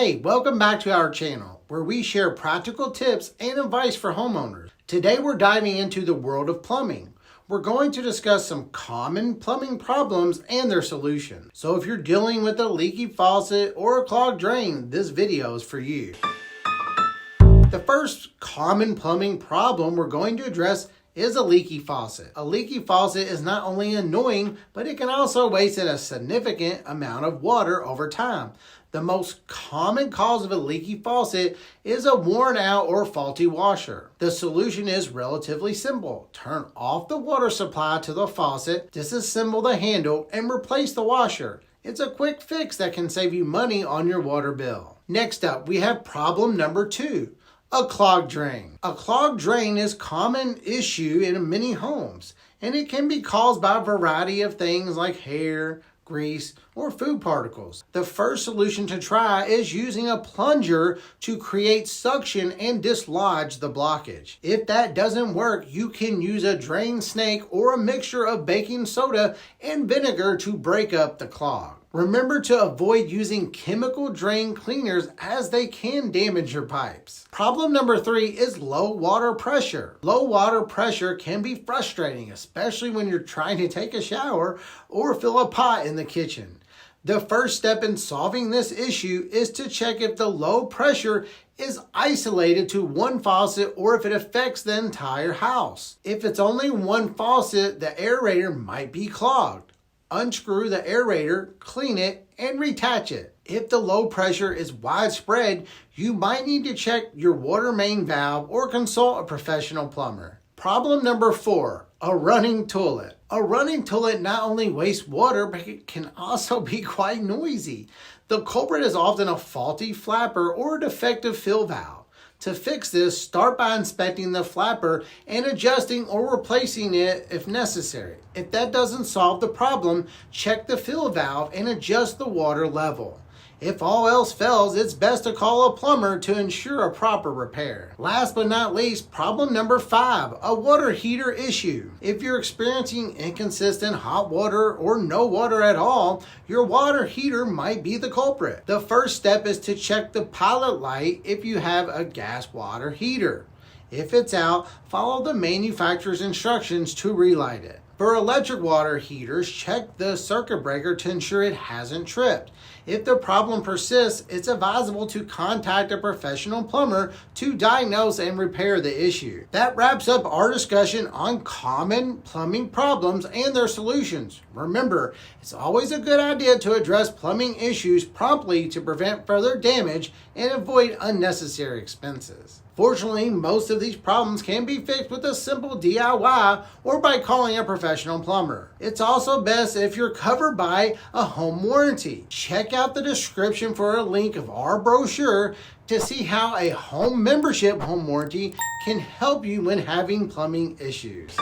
Hey, welcome back to our channel, where we share practical tips and advice for homeowners. Today we're diving into the world of plumbing. We're going to discuss some common plumbing problems and their solutions. So if you're dealing with a leaky faucet or a clogged drain, this video is for you. The first common plumbing problem we're going to address is a leaky faucet. A leaky faucet is not only annoying, but it can also waste a significant amount of water over time. The most common cause of a leaky faucet is a worn out or faulty washer. The solution is relatively simple. Turn off the water supply to the faucet, disassemble the handle, and replace the washer. It's a quick fix that can save you money on your water bill. Next up, we have problem number 2. A clogged drain. A clogged drain is a common issue in many homes, and it can be caused by a variety of things like hair, grease, or food particles. The first solution to try is using a plunger to create suction and dislodge the blockage. If that doesn't work, you can use a drain snake or a mixture of baking soda and vinegar to break up the clog. Remember to avoid using chemical drain cleaners as they can damage your pipes. Problem number 3 is low water pressure. Low water pressure can be frustrating, especially when you're trying to take a shower or fill a pot in the kitchen. The first step in solving this issue is to check if the low pressure is isolated to one faucet or if it affects the entire house. If it's only one faucet, the aerator might be clogged. Unscrew the aerator, clean it, and reattach it. If the low pressure is widespread, you might need to check your water main valve or consult a professional plumber. Problem number 4, a running toilet. A running toilet not only wastes water, but it can also be quite noisy. The culprit is often a faulty flapper or a defective fill valve. To fix this, start by inspecting the flapper and adjusting or replacing it if necessary. If that doesn't solve the problem, check the fill valve and adjust the water level. If all else fails, it's best to call a plumber to ensure a proper repair. Last but not least, problem number 5, a water heater issue. If you're experiencing inconsistent hot water or no water at all, your water heater might be the culprit. The first step is to check the pilot light if you have a gas water heater. If it's out, follow the manufacturer's instructions to relight it. For electric water heaters, check the circuit breaker to ensure it hasn't tripped. If the problem persists, it's advisable to contact a professional plumber to diagnose and repair the issue. That wraps up our discussion on common plumbing problems and their solutions. Remember, it's always a good idea to address plumbing issues promptly to prevent further damage and avoid unnecessary expenses. Fortunately, most of these problems can be fixed with a simple DIY or by calling a professional plumber. It's also best if you're covered by a home warranty. Check out the description for a link of our brochure to see how a home membership home warranty can help you when having plumbing issues.